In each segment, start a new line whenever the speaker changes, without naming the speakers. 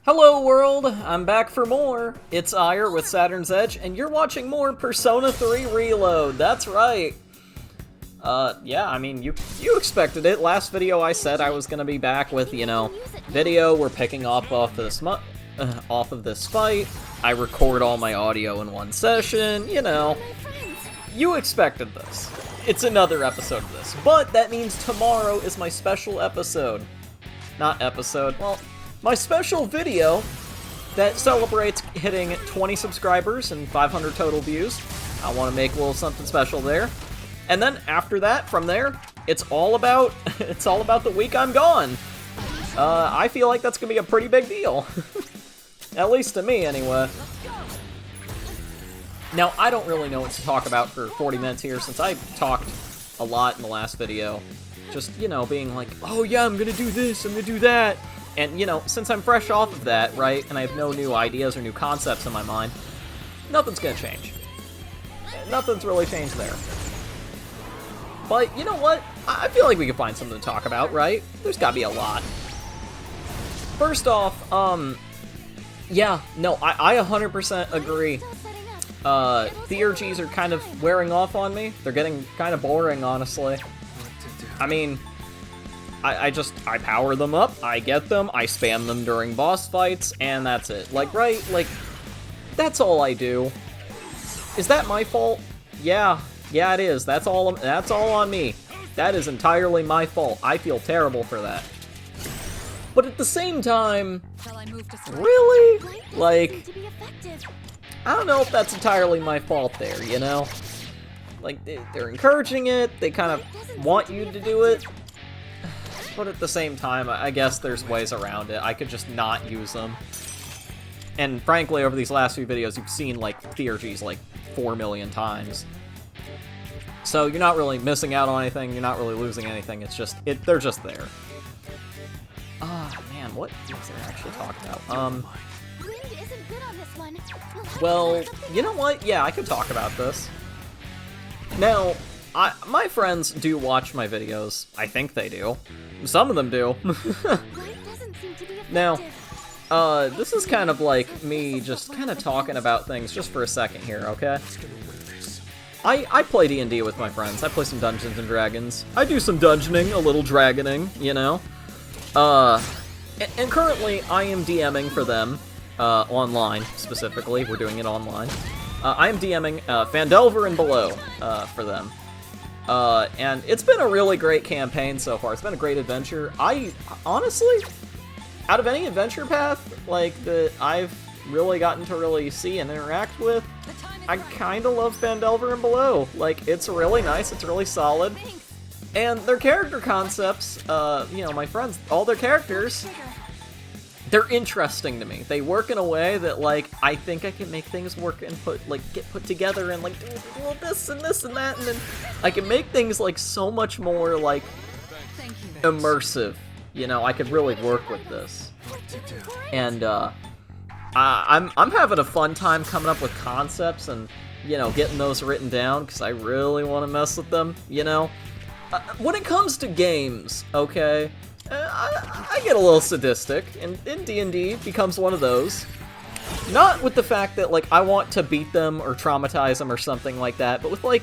Hello world, I'm back for more. It's Eire with Saturn's Edge, and you're watching more Persona 3 Reload. That's right. Yeah, I mean, you expected it. Last video I said I was gonna be back with, video we're picking up off of this fight. I record all my audio in one session, You expected this. It's another episode of this, but that means tomorrow is my special episode. My special video that celebrates hitting 20 subscribers and 500 total views. I want to make a little something special there. And then after that, from there, it's all about the week I'm gone. I feel like that's gonna be a pretty big deal. At least to me, anyway. Now, I don't really know what to talk about for 40 minutes here, since I talked a lot in the last video. Just, being like, oh yeah, I'm gonna do this, I'm gonna do that. And, since I'm fresh off of that, right, and I have no new ideas or new concepts in my mind, nothing's gonna change. Nothing's really changed there. But, you know what? I feel like we can find something to talk about, right? There's gotta be a lot. First off, yeah, no, I 100% agree. Theurgies are kind of wearing off on me. They're getting kind of boring, honestly. I mean, I power them up, I get them, I spam them during boss fights, and that's it. That's all I do. Is that my fault? Yeah, it is. That's all on me. That is entirely my fault. I feel terrible for that. But at the same time, really? I don't know if that's entirely my fault there, they're encouraging it, they kind of want you to do it. But at the same time, I guess there's ways around it. I could just not use them. And frankly, over these last few videos, you've seen, Theurgies, 4 million times. So you're not really missing out on anything, you're not really losing anything, they're just there. Man, what is there actually talk about? Well, you know what? Yeah, I could talk about this. Now, my friends do watch my videos. I think they do. Some of them do. Now, this is kind of like me just kind of talking about things just for a second here, okay? I play D&D with my friends. I play some Dungeons & Dragons. I do some dungeoning, a little dragoning, And currently, I am DMing for them, online, specifically. We're doing it online. I am DMing Phandelver and Below for them. And it's been a really great campaign so far. It's been a great adventure. I, honestly, out of any adventure path, that I've really gotten to really see and interact with, I kind of love Phandelver and Below. It's really nice, it's really solid. And their character concepts, my friends, all their characters, they're interesting to me. They work in a way that, I think I can make things work and get put together and, do a little this and that, and then I can make things, so much more, immersive. I could really work with this. And, I'm having a fun time coming up with concepts and, getting those written down, because I really want to mess with them, When it comes to games, okay, I get a little sadistic, and D&D becomes one of those. Not with the fact that, I want to beat them or traumatize them or something like that, but with, I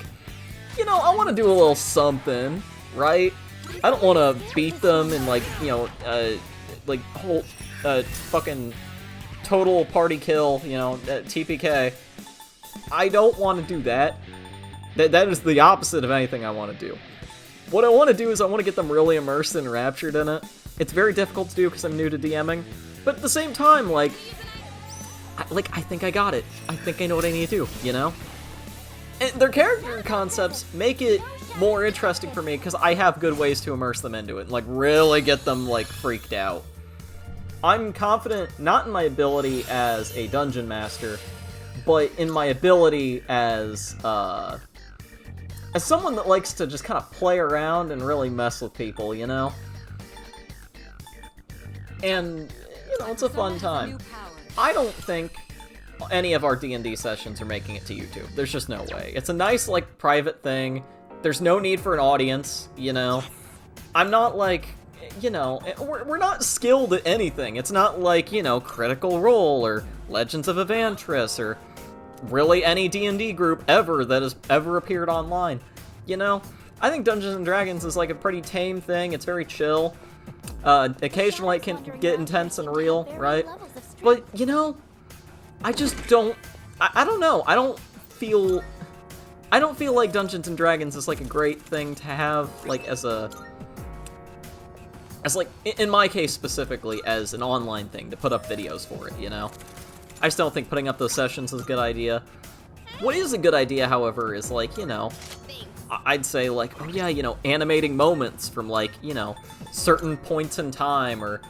want to do a little something, right? I don't want to beat them and, whole, fucking total party kill, TPK. I don't want to do that. That is the opposite of anything I want to do. What I want to do is I want to get them really immersed and raptured in it. It's very difficult to do because I'm new to DMing, but at the same time, I think I got it. I think I know what I need to do, And their character concepts make it more interesting for me because I have good ways to immerse them into it and, really get them, freaked out. I'm confident, not in my ability as a dungeon master, but in my ability as someone that likes to just kind of play around and really mess with people, And, it's a fun time. I don't think any of our D&D sessions are making it to YouTube. There's just no way. It's a nice, private thing. There's no need for an audience, I'm not, you know, we're not skilled at anything. It's not like, you know, Critical Role or Legends of Evantris or really any D&D group ever that has ever appeared online. You know, I think Dungeons & Dragons is like a pretty tame thing. It's very chill. Occasionally it can get intense and real, right? But, you know, I just don't... I don't know. I don't feel like Dungeons & Dragons is like a great thing to have, like, as like, in my case specifically, as an online thing, to put up videos for it, you know? I just don't think putting up those sessions is a good idea. What is a good idea, however, is, like, you know, I'd say, like, oh yeah, you know, animating moments from, like, you know, certain points in time, or,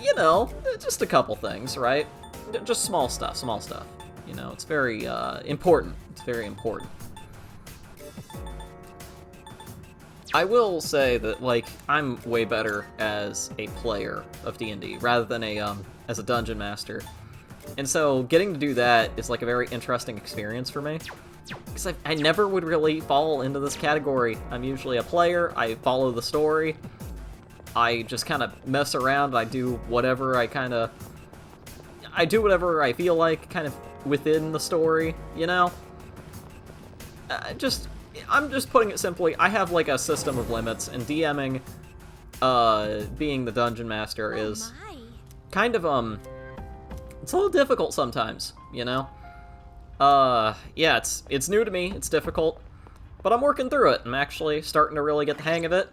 you know, just a couple things, right? Just small stuff, you know? It's very, important. It's very important. I will say that, like, I'm way better as a player of D&D, rather than as a dungeon master. And so, getting to do that is, like, a very interesting experience for me. Because I never would really fall into this category. I'm usually a player, I follow the story, I just kind of mess around, I do whatever I do whatever I feel like, kind of within the story, you know? I'm just putting it simply, I have, like, a system of limits, and DMing, being the dungeon master is kind of, it's a little difficult sometimes, you know? Yeah, it's new to me, it's difficult, but I'm working through it. I'm actually starting to really get the hang of it,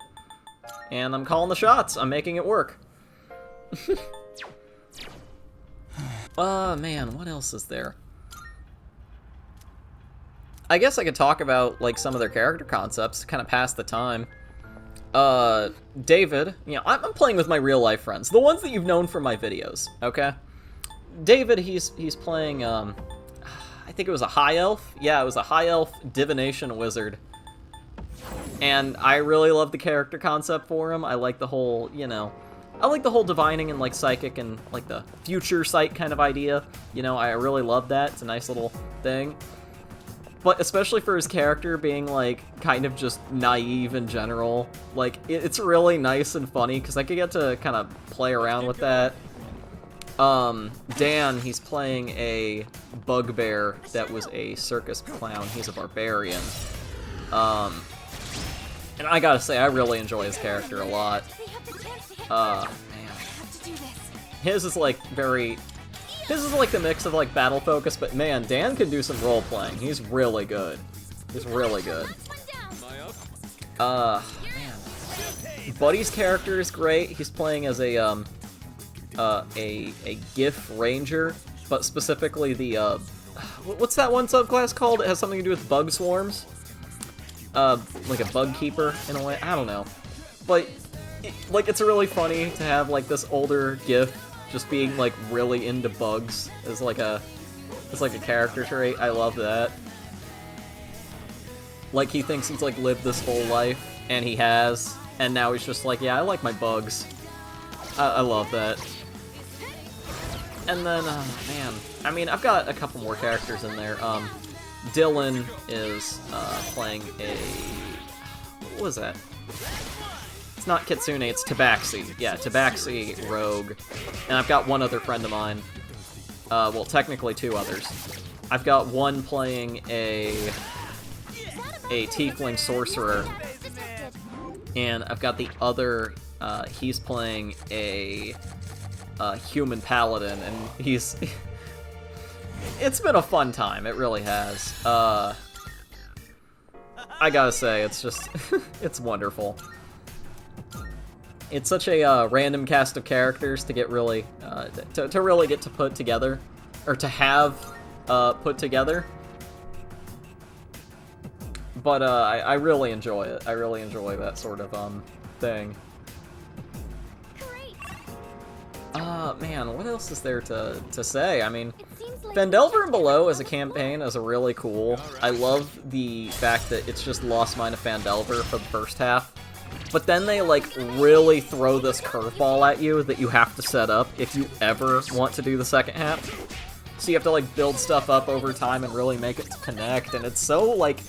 and I'm calling the shots. I'm making it work. Man, what else is there? I guess I could talk about, like, some of their character concepts to kind of pass the time. David, you know, I'm playing with my real-life friends, the ones that you've known from my videos, okay? David, he's playing, I think it was a High Elf. Yeah, it was a High Elf Divination Wizard. And I really love the character concept for him. I like the whole, you know, I like the whole divining and, like, psychic and, like, the future sight kind of idea. You know, I really love that. It's a nice little thing. But especially for his character being, like, kind of just naive in general. Like, it's really nice and funny, because I could get to kind of play around with that. Dan, he's playing a bugbear that was a circus clown. He's a barbarian. And I gotta say, I really enjoy his character a lot. Man. His is like the mix of, like, battle focus, but man, Dan can do some role playing. He's really good. He's really good. Man. Buddy's character is great. He's playing as a GIF ranger, but specifically the, what's that one subclass called? It has something to do with bug swarms? Like a bug keeper, in a way? I don't know. But, it's really funny to have, like, this older GIF just being, like, really into bugs as, like, a character trait. I love that. Like, he thinks he's, like, lived this whole life, and he has, and now he's just like, yeah, I like my bugs. I love that. And then, man, I mean, I've got a couple more characters in there. Dylan is, playing a... What was that? It's not Kitsune, it's Tabaxi. Yeah, Tabaxi Rogue. And I've got one other friend of mine. Well, technically two others. I've got one playing a Tiefling Sorcerer. And I've got the other, he's playing a Human Paladin, and he's... It's been a fun time, it really has. I gotta say, it's just... it's wonderful. It's such a random cast of characters to get really... to really get to put together, or to have put together. But I really enjoy it. I really enjoy that sort of thing. Man, what else is there to say? I mean, Phandelver and Below as a campaign is really cool. I love the fact that it's just Lost Mine of Phandelver for the first half. But then they, like, really throw this curveball at you that you have to set up if you ever want to do the second half. So you have to, like, build stuff up over time and really make it connect, and it's so, like...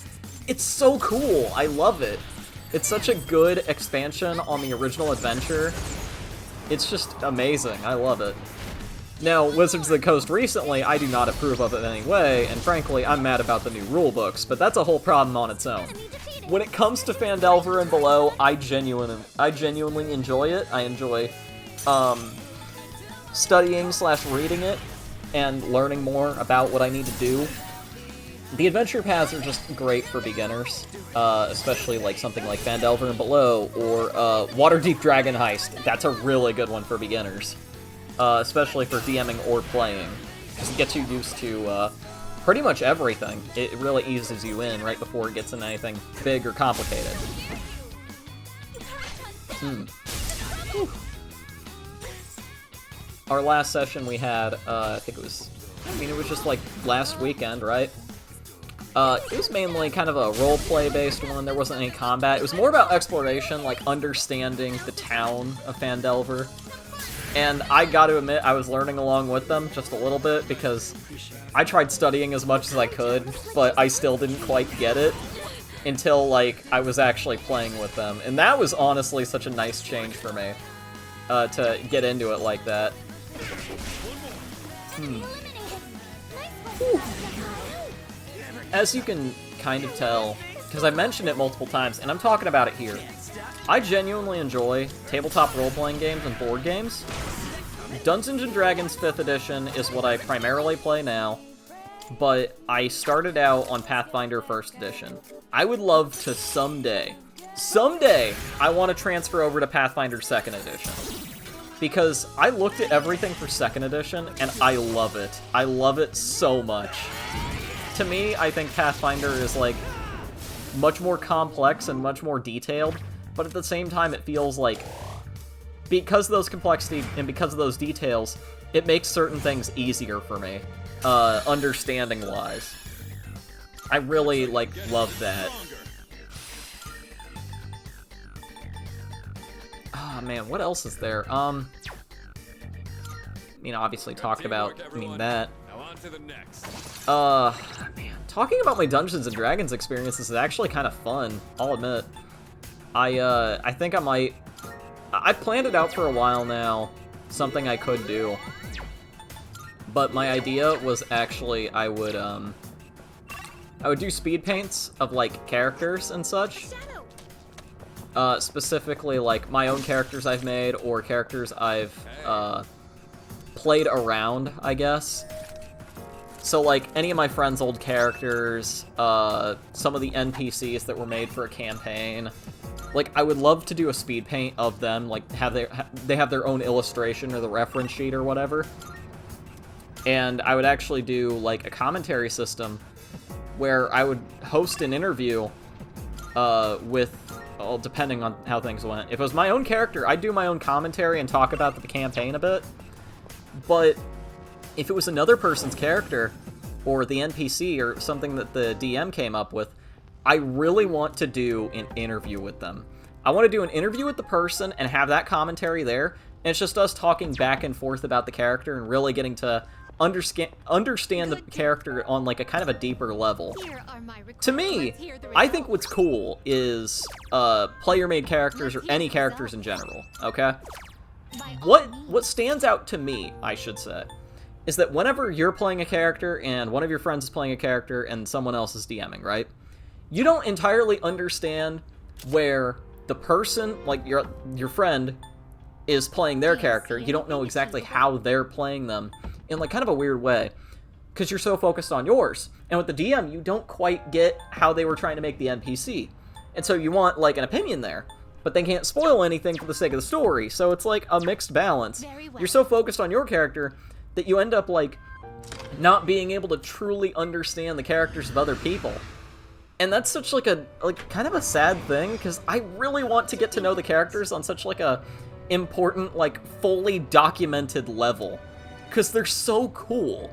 It's so cool! I love it! It's such a good expansion on the original adventure. It's just amazing. I love it. Now, Wizards of the Coast recently, I do not approve of it in any way, and frankly, I'm mad about the new rulebooks, but that's a whole problem on its own. When it comes to Phandelver and below, I genuinely enjoy it. I enjoy studying/reading it and learning more about what I need to do. The adventure paths are just great for beginners, especially like something like Phandelver and Below, or Waterdeep Dragon Heist. That's a really good one for beginners, especially for DMing or playing, because it gets you used to pretty much everything. It really eases you in right before it gets into anything big or complicated. Our last session we had, I think it was just like last weekend, right? It was mainly kind of a roleplay based one. There wasn't any combat. It was more about exploration, like understanding the town of Phandelver. And I gotta admit, I was learning along with them just a little bit, because I tried studying as much as I could, but I still didn't quite get it until, like, I was actually playing with them. And that was honestly such a nice change for me, to get into it like that. As you can kind of tell, because I mentioned it multiple times, and I'm talking about it here, I genuinely enjoy tabletop role-playing games and board games. Dungeons & Dragons 5th edition is what I primarily play now, but I started out on Pathfinder 1st edition. I would love to someday, I want to transfer over to Pathfinder 2nd edition. Because I looked at everything for 2nd edition, and I love it. I love it so much. To me, I think Pathfinder is, like, much more complex and much more detailed, but at the same time it feels like, because of those complexity and because of those details, it makes certain things easier for me, understanding-wise. I really, like, love that. Oh, man, what else is there? Obviously talked about, that. Man, talking about my Dungeons & Dragons experiences is actually kind of fun, I'll admit. I think I might... I planned it out for a while now, something I could do. But my idea was actually I would do speed paints of, like, characters and such. Specifically, like, my own characters I've made, or characters I've, played around, I guess. So, like, any of my friends' old characters, some of the NPCs that were made for a campaign. Like, I would love to do a speed paint of them, like, they have their own illustration or the reference sheet or whatever. And I would actually do, like, a commentary system where I would host an interview, with, well, depending on how things went. If it was my own character, I'd do my own commentary and talk about the campaign a bit. But if it was another person's character, or the NPC, or something that the DM came up with, I really want to do an interview with them. I want to do an interview with the person and have that commentary there, and it's just us talking back and forth about the character and really getting to understand the character on, like, a kind of a deeper level. To me, I think what's cool is player-made characters, or any characters in general, okay? What stands out to me, I should say, is that whenever you're playing a character and one of your friends is playing a character and someone else is DMing, right? You don't entirely understand where the person, like your friend, is playing their character. You don't know exactly how they're playing them in, like, kind of a weird way, because you're so focused on yours. And with the DM, you don't quite get how they were trying to make the NPC. And so you want, like, an opinion there, but they can't spoil anything for the sake of the story, so it's like a mixed balance. You're so focused on your character that you end up, like, not being able to truly understand the characters of other people. And that's such, like, kind of a sad thing, because I really want to get to know the characters on such, like, a important, like, fully documented level, because they're so cool.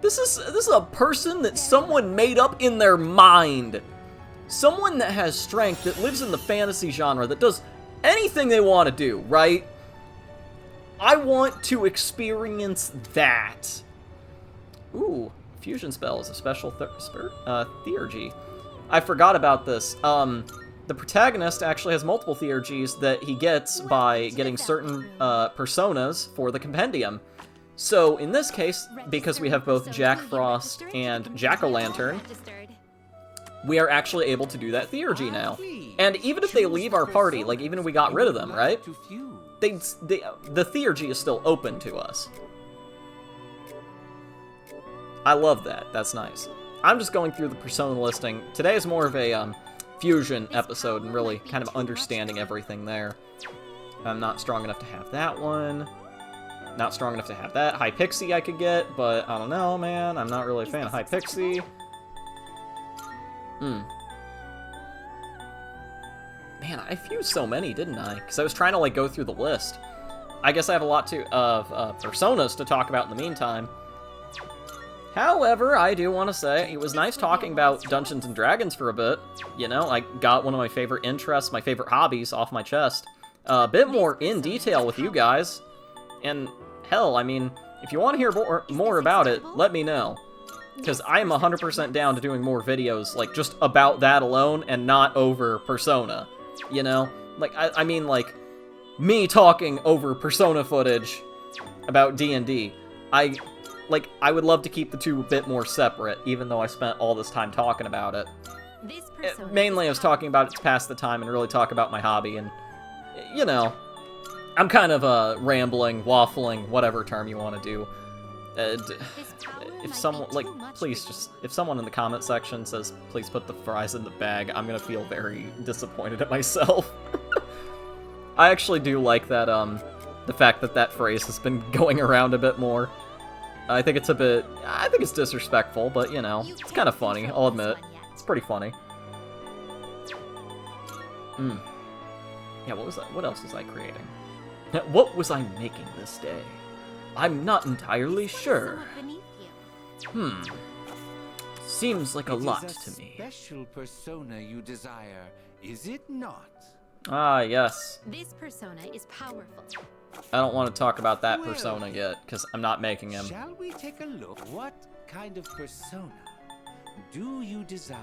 This is a person that someone made up in their mind. Someone that has strength, that lives in the fantasy genre, that does anything they want to do, right? I want to experience that. Ooh, fusion spell is a special theurgy. I forgot about this. the protagonist actually has multiple theurgies that he gets by getting certain personas for the compendium. So in this case, because we have both Jack Frost and Jack-o'-lantern, we are actually able to do that theurgy now. And even if they leave our party, like even if we got rid of them, right? The theurgy is still open to us. I love that. That's nice. I'm just going through the persona listing. Today is more of a fusion episode and really kind of understanding everything there. I'm not strong enough to have that one. Not strong enough to have that. High Pixie I could get, but I don't know, man. I'm not really a fan of High Pixie. Man, I fused so many, didn't I? Because I was trying to, like, go through the list. I guess I have a lot of personas to talk about in the meantime. However, I do want to say, it was nice talking about Dungeons & Dragons for a bit. You know, I got one of my favorite interests, my favorite hobbies off my chest. A bit more in detail with you guys. And, hell, I mean, if you want to hear more about it, let me know. Because I am 100% down to doing more videos, like, just about that alone and not over Persona. You know? Like, I mean, like, me talking over Persona footage about D&D. I would love to keep the two a bit more separate, even though I spent all this time talking about it. Mainly I was talking about it to pass the time and really talk about my hobby, and, you know, I'm kind of, rambling, waffling, whatever term you want to do. If someone, like, please just, if someone in the comment section says, please put the fries in the bag, I'm gonna feel very disappointed at myself. I actually do like that, the fact that that phrase has been going around a bit more. I think it's disrespectful, but, you know, it's kind of funny, I'll admit. It's pretty funny. Yeah, what was that? What else was I creating? What was I making this day? I'm not entirely sure. Seems like a lot to me.
Special persona you desire, is it not?
Ah, yes.
This persona is powerful.
I don't want to talk about that persona yet, because I'm not making him.
Shall we take a look? What kind of persona do you desire?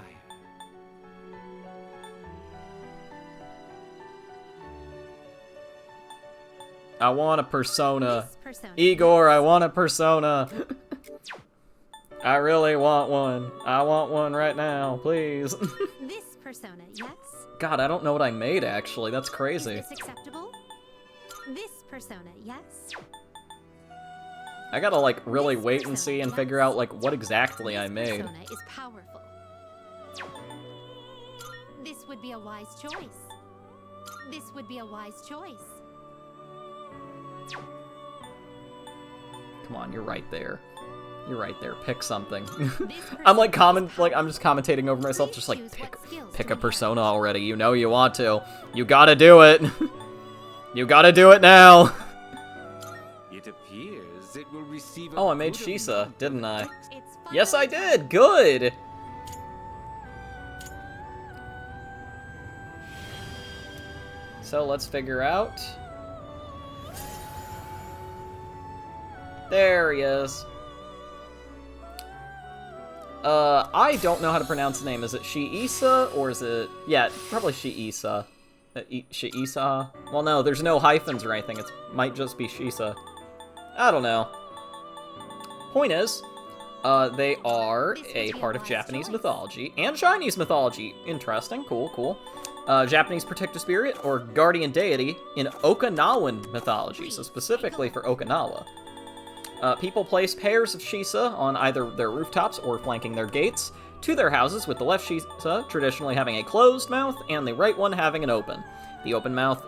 I want a persona. Igor, I want a persona. I really want one. I want one right now, please.
This persona, yes?
God, I don't know what I made, actually. That's crazy.
Is this acceptable? This persona, yes?
I gotta, like, really wait and see and figure out, like, what exactly I made.
This persona is powerful. This would be a wise choice. This would be a wise choice.
Come on, you're right there. You're right there. Pick something. I'm like I'm just commentating over myself, just like pick a persona already. You know you want to. You gotta do it. You gotta do it now.
It appears it will receive.
Oh, I made Shisa, didn't I? Yes, I did. Good. So let's figure out. There he is. I don't know how to pronounce the name. Is it Shiisa, or is it... Yeah, probably Shiisa. Shiisa? Well, no, there's no hyphens or anything. It might just be Shisa. I don't know. Point is, they are a part of Japanese mythology and Chinese mythology. Interesting. Cool, cool. Japanese protector spirit, or guardian deity, in Okinawan mythology, so specifically for Okinawa. People place pairs of Shisa on either their rooftops or flanking their gates to their houses, with the left Shisa traditionally having a closed mouth and the right one having an open. The open mouth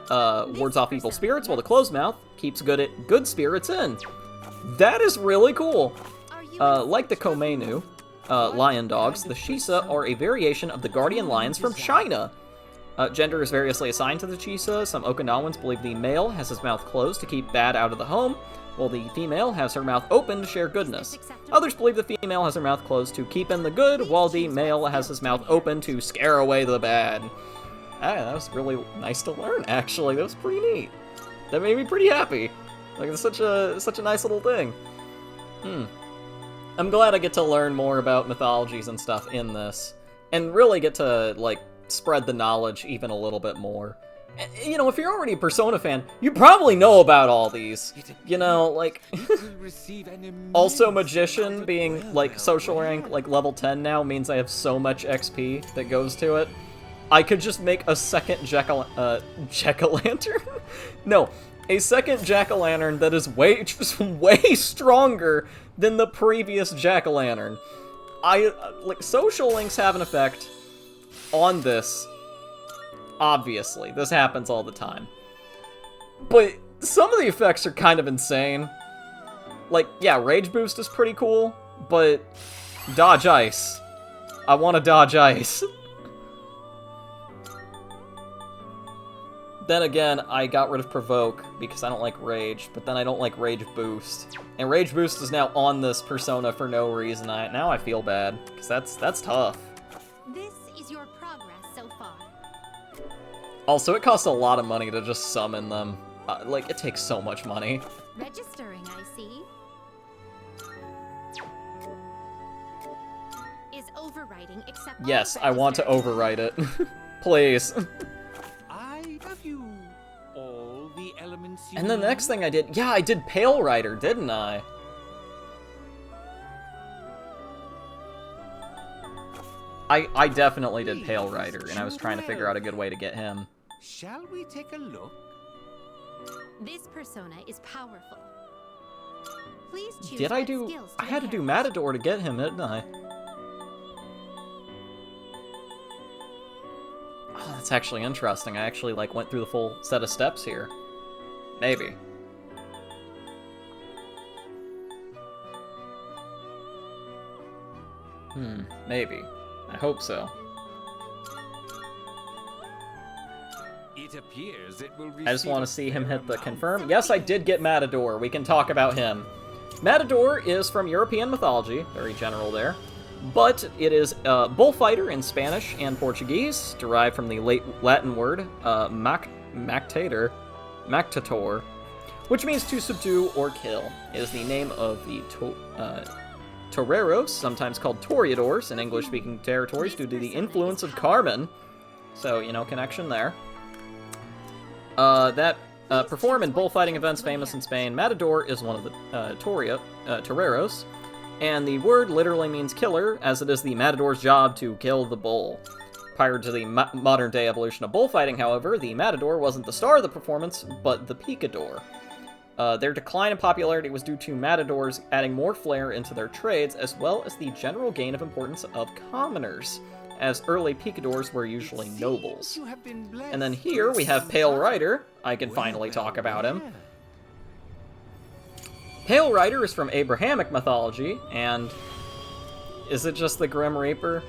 wards off evil spirits, while the closed mouth keeps good spirits in. That is really cool. Like the Komenu lion dogs, the Shisa are a variation of the guardian lions from China. Gender is variously assigned to the Shisa. Some Okinawans believe the male has his mouth closed to keep bad out of the home, while the female has her mouth open to share goodness. Others believe the female has her mouth closed to keep in the good, while the male has his mouth open to scare away the bad. Ah, that was really nice to learn, actually. That was pretty neat. That made me pretty happy. Like, it's such a nice little thing. I'm glad I get to learn more about mythologies and stuff in this, and really get to, like, spread the knowledge even a little bit more. You know, if you're already a Persona fan, you probably know about all these. You know, like, also Magician being, like, social rank, like, level 10 now means I have so much XP that goes to it. I could just make a second Jack-o'-lantern? No, a second Jack-o'-lantern that is way stronger than the previous Jack-o'-lantern. Like, social links have an effect on this. Obviously, this happens all the time. But some of the effects are kind of insane. Like, yeah, Rage Boost is pretty cool, but Dodge Ice. I want to dodge ice. Then again, I got rid of Provoke because I don't like Rage, but then I don't like Rage Boost. And Rage Boost is now on this Persona for no reason. Now I feel bad, because that's tough.
This is your progress so far.
Also, it costs a lot of money to just summon them. Like, it takes so much money.
Registering, I see. Is overwriting acceptable?
Yes, I want to overwrite it. Please.
I love you. All the elements you
And the next thing I did, yeah, I did Pale Rider, didn't I? I definitely did Pale Rider, and I was trying to figure out a good way to get him.
Shall we take a look?
This persona is powerful. Please choose
Did I
what
do...
skills
I had to do
inherit.
Matador to get him, didn't I? Oh, that's actually interesting. I actually, like, went through the full set of steps here. Maybe. Maybe. I hope so.
It appears it will
I just want to see him hit the confirm. Yes, I did get Matador. We can talk about him. Matador is from European mythology, very general there, but it is a bullfighter in Spanish and Portuguese, derived from the late Latin word mactator, which means to subdue or kill. It is the name of the toreros, sometimes called toreadors in English-speaking territories due to the influence of Carmen. So, you know, connection there. That perform in bullfighting events famous in Spain. Matador is one of the toreros, and the word literally means killer, as it is the matador's job to kill the bull. Prior to the modern-day evolution of bullfighting, however, the matador wasn't the star of the performance, but the picador. Their decline in popularity was due to matadors adding more flair into their trades, as well as the general gain of importance of commoners, as early picadors were usually nobles. And then here we have Pale Rider. I can finally talk about him. Pale Rider is from Abrahamic mythology, and is it just the Grim Reaper?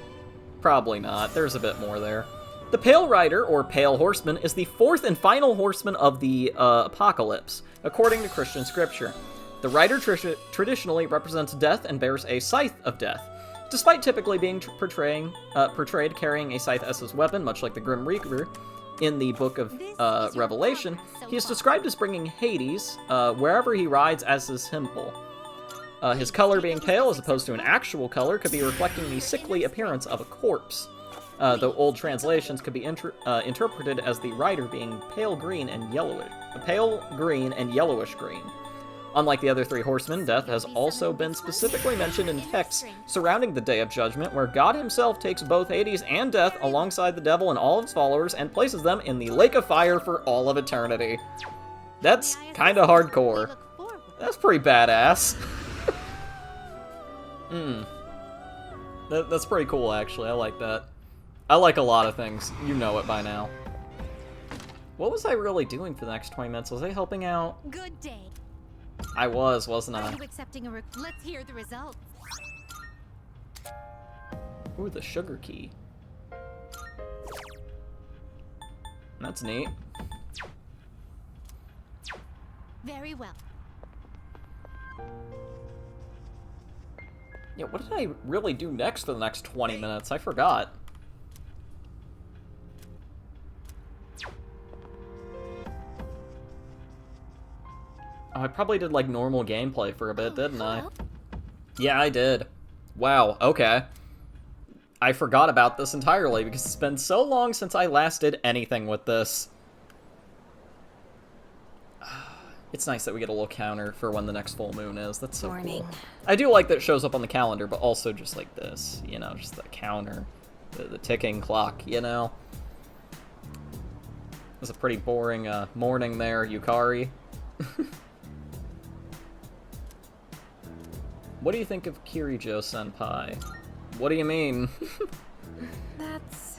Probably not. There's a bit more there. The Pale Rider, or Pale Horseman, is the fourth and final horseman of the apocalypse, according to Christian scripture. The rider traditionally represents death and bears a scythe of death. Despite typically being portrayed carrying a scythe as his weapon, much like the Grim Reaper in the book of Revelation, he is described as bringing Hades wherever he rides as his symbol. His color being pale as opposed to an actual color could be reflecting the sickly appearance of a corpse, though old translations could be interpreted as the rider being pale green and yellowish green. Unlike the other three horsemen, death has also been specifically mentioned in texts surrounding the Day of Judgment, where God himself takes both Hades and death alongside the devil and all of his followers and places them in the lake of fire for all of eternity. That's kinda hardcore. That's pretty badass. That's pretty cool, actually. I like that. I like a lot of things. You know it by now. What was I really doing for the next 20 minutes? Was I helping out?
Good day.
I was, wasn't
Are
I?
you accepting Let's hear the results.
Ooh, the sugar key. That's neat.
Very well.
Yeah, what did I really do next for the next 20 minutes? I forgot. Oh, I probably did, like, normal gameplay for a bit, didn't I? Yeah, I did. Wow, okay. I forgot about this entirely because it's been so long since I last did anything with this. It's nice that we get a little counter for when the next full moon is. That's so cool. I do like that it shows up on the calendar, but also just like this, you know, just the counter, the ticking clock, you know. It was a pretty boring morning there, Yukari. What do you think of Kirijo-senpai? What do you mean?
That's...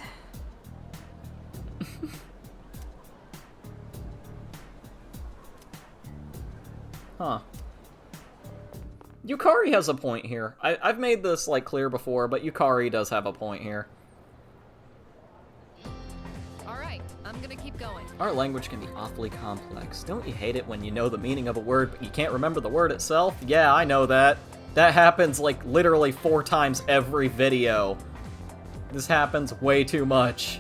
Huh. Yukari has a point here. I've made this, like, clear before, but Yukari does have a point here.
Alright, I'm gonna keep going.
Our language can be awfully complex. Don't you hate it when you know the meaning of a word, but you can't remember the word itself? Yeah, I know that. That happens, like, literally 4 times every video. This happens way too much.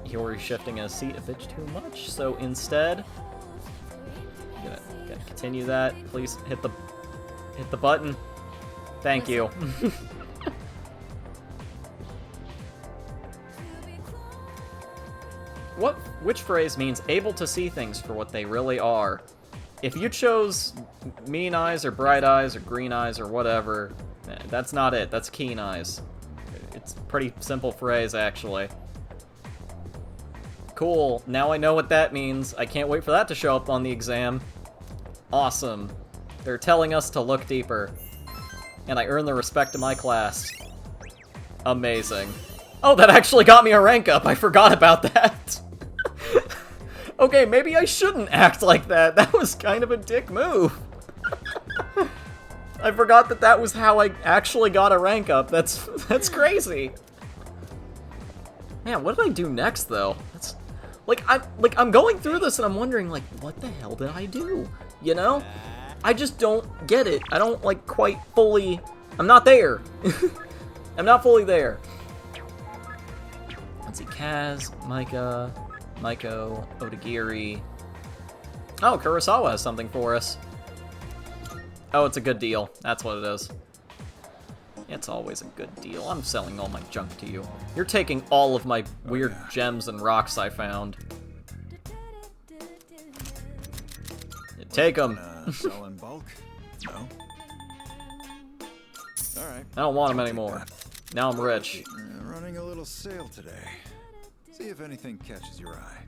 You're shifting a seat a bit too much, so instead... Gotta continue that. Please hit the button. Thank you. Which phrase means able to see things for what they really are? If you chose mean eyes or bright eyes or green eyes or whatever, that's not it. That's keen eyes. It's a pretty simple phrase, actually. Cool. Now I know what that means. I can't wait for that to show up on the exam. Awesome. They're telling us to look deeper. And I earn the respect of my class. Amazing. Oh, that actually got me a rank up. I forgot about that. Okay, maybe I shouldn't act like that. That was kind of a dick move. I forgot that that was how I actually got a rank up. That's crazy. Man, what did I do next though? That's I'm going through this and I'm wondering like what the hell did I do? You know? I just don't get it. I don't like quite fully I'm not there. I'm not fully there. Let's see, Kaz, Micah, Maiko, Odagiri. Oh, Kurosawa has something for us. Oh, it's a good deal. That's what it is. It's always a good deal. I'm selling all my junk to you. You're taking all of my weird gems and rocks I found. Take them.
Sell in bulk? No. All right.
I don't want them anymore. Now I'm rich.
Running a little sale today. See if anything catches your eye.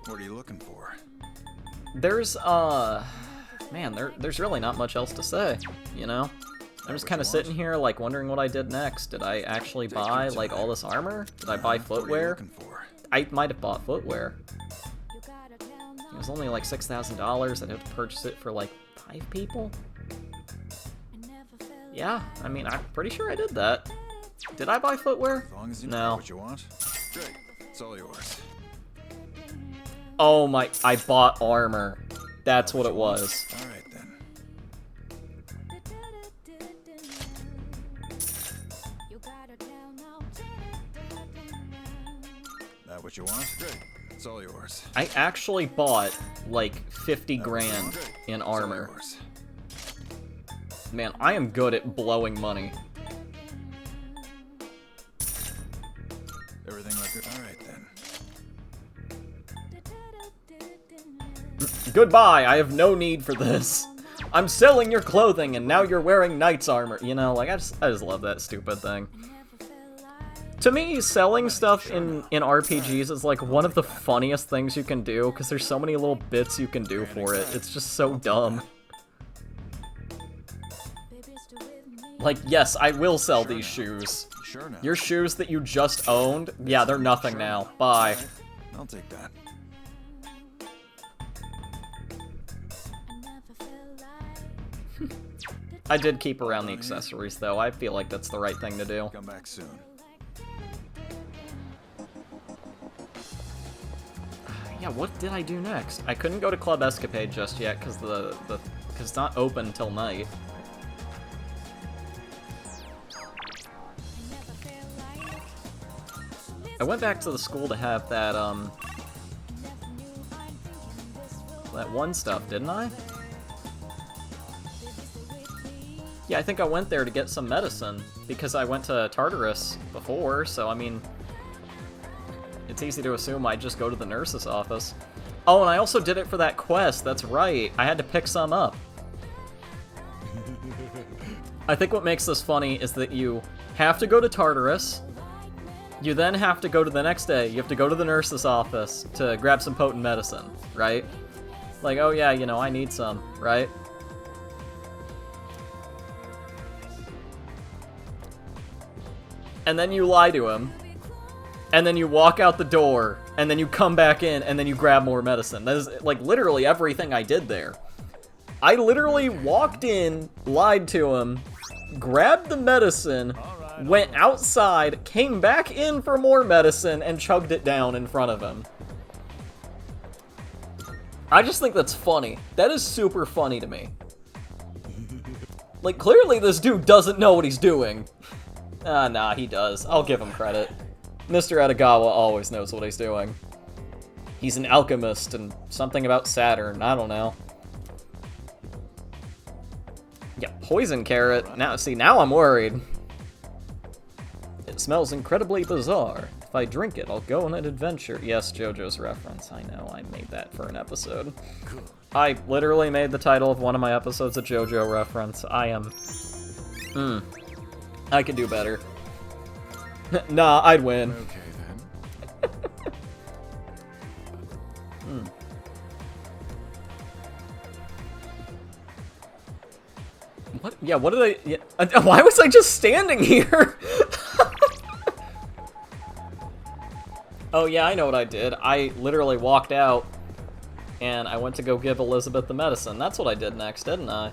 What are you looking for?
There's, man, there's really not much else to say, you know? I'm just kind of sitting here, like, wondering what I did next. Did I actually buy, like, all this armor? Did I buy footwear? I might have bought footwear. It was only, like, $6,000. I'd have to purchase it for, like, 5 people? Yeah, I mean, I'm pretty sure I did that. Did I buy footwear?
As long as you
No.
know what you want. Great. It's all yours.
Oh my, I bought armor. That's what it was.
All right, then. That what you want? Great. It's all yours.
I actually bought, like, 50 grand in armor. Man, I am good at blowing money.
Everything like it? All right, then.
Goodbye, I have no need for this. I'm selling your clothing and now you're wearing knight's armor. You know, like, I just love that stupid thing. To me, selling stuff in RPGs is like one of the funniest things you can do, because there's so many little bits you can do for it. It's just so dumb. Like, yes, I will sell these shoes.
Sure now.
Your shoes that you just owned, yeah, they're nothing now. Bye.
I'll take that.
I did keep around the accessories, though. I feel like that's the right thing to do.
Come back soon.
Yeah, what did I do next? I couldn't go to Club Escapade just yet, because cause it's not open till night. I went back to the school to have that, that one stuff, didn't I? Yeah, I think I went there to get some medicine, because I went to Tartarus before, so I mean, it's easy to assume I'd just go to the nurse's office. Oh, and I also did it for that quest, that's right. I had to pick some up. I think what makes this funny is that you have to go to Tartarus, you then have to go to the next day, you have to go to the nurse's office to grab some potent medicine, right? Like, oh yeah, you know, I need some, right? And then you lie to him, and then you walk out the door, and then you come back in, and then you grab more medicine. That is, like, literally everything I did there. I literally walked in, lied to him, grabbed the medicine, went outside, came back in for more medicine, and chugged it down in front of him. I just think that's funny. That is super funny to me. Like, clearly this dude doesn't know what he's doing. Nah, he does. I'll give him credit. Mr. Edogawa always knows what he's doing. He's an alchemist and something about Saturn, I don't know. Yeah, poison carrot. Now, see, now I'm worried. It smells incredibly bizarre. If I drink it, I'll go on an adventure. Yes, JoJo's reference. I know, I made that for an episode. I literally made the title of one of my episodes a JoJo reference. I am... I could do better. Nah, I'd win.
Okay, then.
What? Yeah, what did I... Yeah, why was I just standing here? Oh, yeah, I know what I did. I literally walked out, and I went to go give Elizabeth the medicine. That's what I did next, didn't I?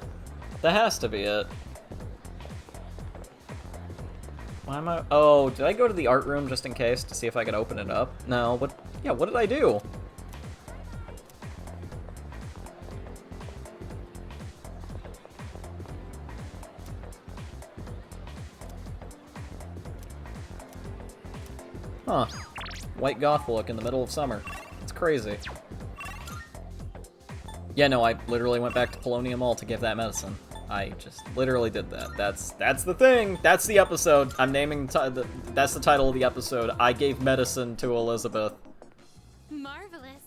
That has to be it. Why am I... Oh, did I go to the art room just in case to see if I could open it up? No, but... Yeah, what did I do? Huh. White goth look in the middle of summer. It's crazy. Yeah, no, I literally went back to Polonium Mall to give that medicine. I just literally did that. That's the thing. That's the episode. I'm naming that's the title of the episode. I gave medicine to Elizabeth.
Marvelous.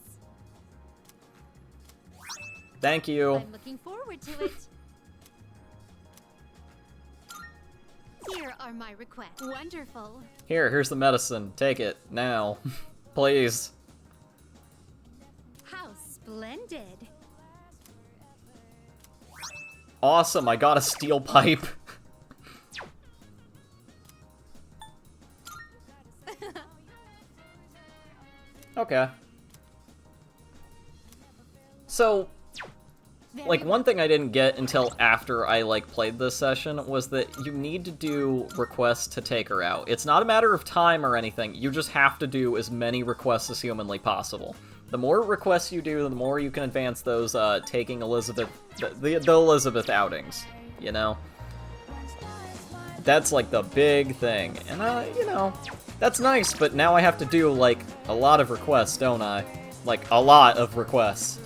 Thank you.
I'm looking forward to it. Here are my requests. Wonderful.
Here's the medicine. Take it now. Please.
How splendid.
Awesome, I got a steel pipe. Okay. So, like, one thing I didn't get until after I, like, played this session was that you need to do requests to take her out. It's not a matter of time or anything, you just have to do as many requests as humanly possible. The more requests you do, the more you can advance those, taking Elizabeth, the Elizabeth outings, you know? That's, like, the big thing. And, you know, that's nice, but now I have to do, like, a lot of requests, don't I? Like, a lot of requests.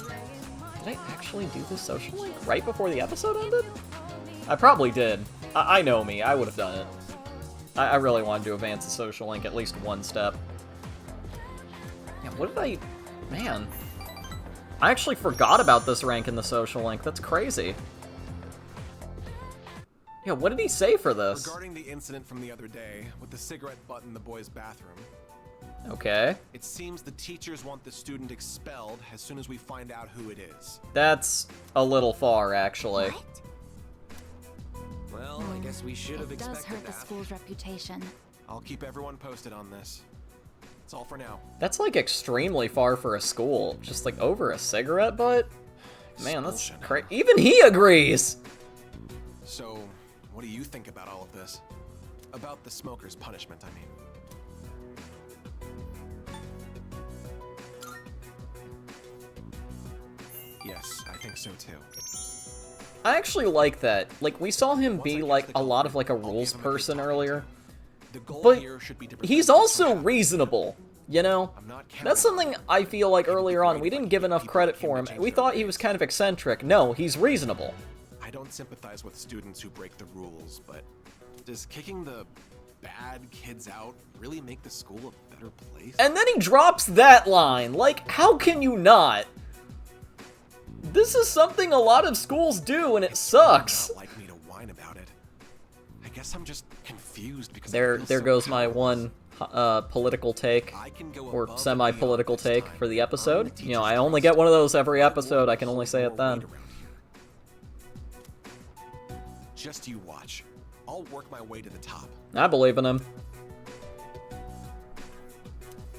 Did I actually do this social link right before the episode ended? I probably did. I know me, I would have done it. I really wanted to advance the social link at least one step. Yeah, what did I... Man. I actually forgot about this rank in the social link, that's crazy. Yeah, what did he say for this?
Regarding the incident from the other day, with the cigarette butt in the boys' bathroom.
Okay.
It seems the teachers want the student expelled as soon as we find out who it is.
That's a little far, actually.
What?
Well, I guess we should have
It does
expected
hurt the
that.
school's reputation.
I'll keep everyone posted on this. That's all for now.
That's, like, extremely far for a school. Just, like, over a cigarette butt? Man, that's crazy. Even he agrees!
So, what do you think about all of this? About the smoker's punishment, I mean. Yes, I think so too.
I actually like that. Like, we saw him be, like, a lot of, like, a rules person earlier.
The goal
But
here should be to prevent
he's
this from
also
happening.
reasonable, you know?
I'm not counting
That's something I feel like earlier on we didn't give enough credit for him. We thought he was kind of eccentric. No, he's reasonable.
I don't sympathize with students who break the rules, but does kicking the bad kids out really make the school a better place?
And then he drops that line. Like, how can you not? This is something a lot of schools do, and it sucks.
Not like me to whine about it. I guess I'm just confused because I
There
feel so
goes my
powerless.
one political take,
I can go
or
above and
semi-political
beyond this
take
time.
for the
Earn
episode.
the
You know,
teacher's
I only
trust.
get one of those every
That
episode.
will
I can only say it
more
then.
weight around here. Just you watch. I'll work my way to the top.
I believe in him.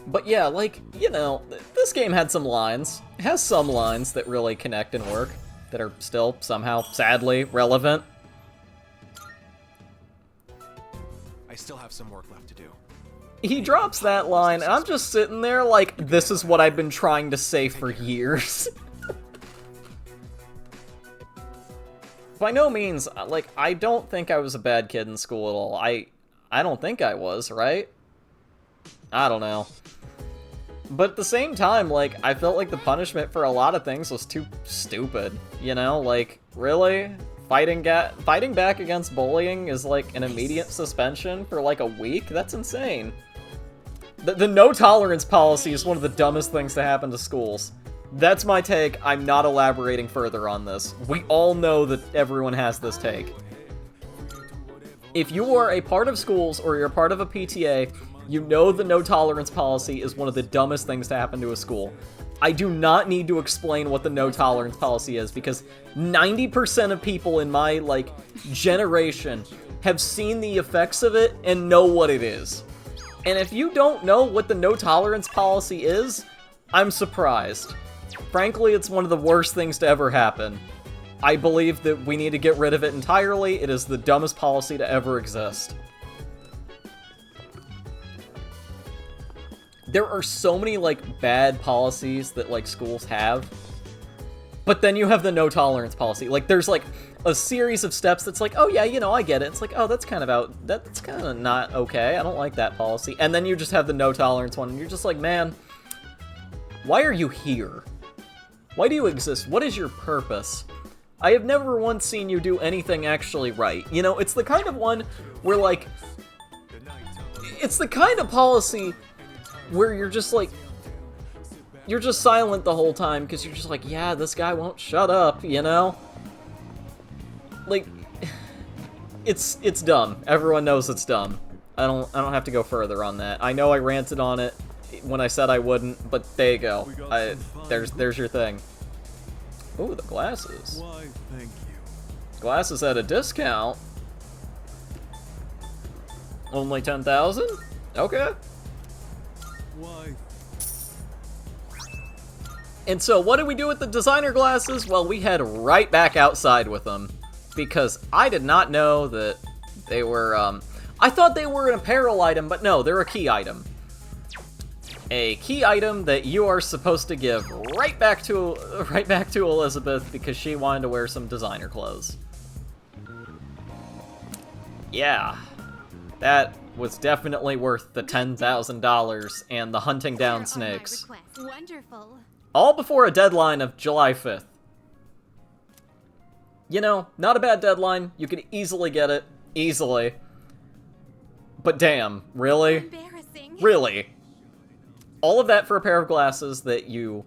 But yeah, like, you know, this game had some lines. It has some lines that really connect and work, that are still somehow, sadly, relevant.
I still have some work left to do.
He drops that line, and I'm just sitting there like, this is what I've been trying to say for years. By no means, like, I don't think I was a bad kid in school at all. I don't think I was, right? I don't know. But at the same time, like, I felt like the punishment for a lot of things was too stupid, you know? Like, really? Fighting back against bullying is, like, an immediate suspension for, like, a week? That's insane. The no-tolerance policy is one of the dumbest things to happen to schools. That's my take. I'm not elaborating further on this. We all know that everyone has this take. If you are a part of schools or you're a part of a PTA, you know the no-tolerance policy is one of the dumbest things to happen to a school. I do not need to explain what the no-tolerance policy is, because 90% of people in my, like, generation have seen the effects of it and know what it is. And if you don't know what the no-tolerance policy is, I'm surprised. Frankly, it's one of the worst things to ever happen. I believe that we need to get rid of it entirely. It is the dumbest policy to ever exist. There are so many, like, bad policies that, like, schools have. But then you have the no-tolerance policy. Like, there's, like, a series of steps that's like, oh, yeah, you know, I get it. It's like, oh, that's kind of that's kind of not okay. I don't like that policy. And then you just have the no-tolerance one, and you're just like, man, why are you here? Why do you exist? What is your purpose? I have never once seen you do anything actually right. You know, it's the kind of one where, like, it's the kind of policy where you're just like, you're just silent the whole time because you're just like, yeah, this guy won't shut up, you know? Like, it's dumb. Everyone knows it's dumb. I don't have to go further on that. I know I ranted on it when I said I wouldn't, but there you go. There's your thing. Ooh, the glasses.
Why, thank you.
Glasses at a discount. Only 10,000? Okay.
Why?
And so, what did we do with the designer glasses? Well, we head right back outside with them. Because I did not know that they were, I thought they were an apparel item, but no, they're a key item. A key item that you are supposed to give right back to Elizabeth because she wanted to wear some designer clothes. Yeah. That was definitely worth the $10,000 and the hunting down
Here are my
snakes.
requests. Wonderful.
All before a deadline of July 5th. You know, not a bad deadline. You could easily get it. Easily. But damn, really?
Embarrassing.
Really? All of that for a pair of glasses that you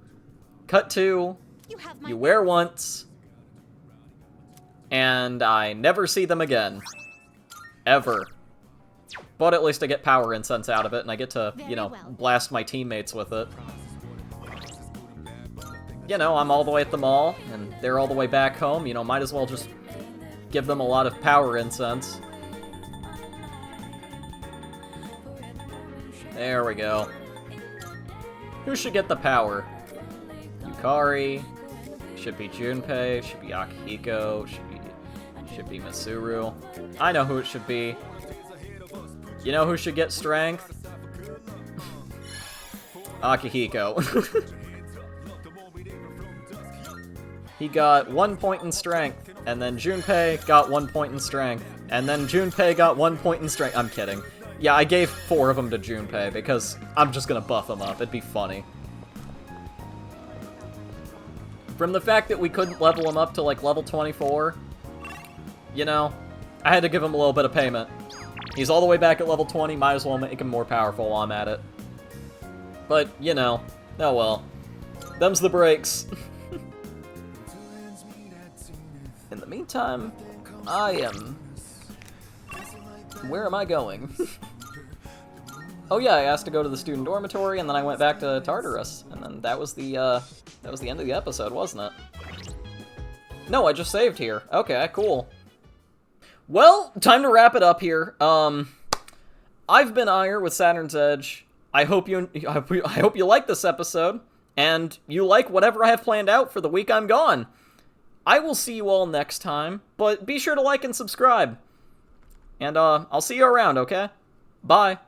cut to,
You have my
you wear once, and I never see them again. Ever. But at least I get power incense out of it, and I get to, you know,
Very well.
blast my teammates with it. You know, I'm all the way at the mall, and they're all the way back home. You know, might as well just give them a lot of power incense. There we go. Who should get the power? Yukari. Should be Junpei. Should be Akihiko. Should be Misuru. I know who it should be. You know who should get strength? Akihiko. He got 1 point in strength, and then Junpei got 1 point in strength, and then Junpei got 1 point in strength. I'm kidding. Yeah, I gave 4 of them to Junpei because I'm just gonna buff them up. It'd be funny. From the fact that we couldn't level him up to, like, level 24, you know, I had to give him a little bit of payment. He's all the way back at level 20, might as well make him more powerful while I'm at it. But, you know, oh well. Them's the breaks. In the meantime, I am... Where am I going? Oh yeah, I asked to go to the student dormitory, and then I went back to Tartarus, and then that was the end of the episode, wasn't it? No, I just saved here. Okay, cool. Well, time to wrap it up here. I've been Eire with Saturn's Edge. I hope you like this episode, and you like whatever I have planned out for the week I'm gone. I will see you all next time, but be sure to like and subscribe. And, I'll see you around, okay? Bye.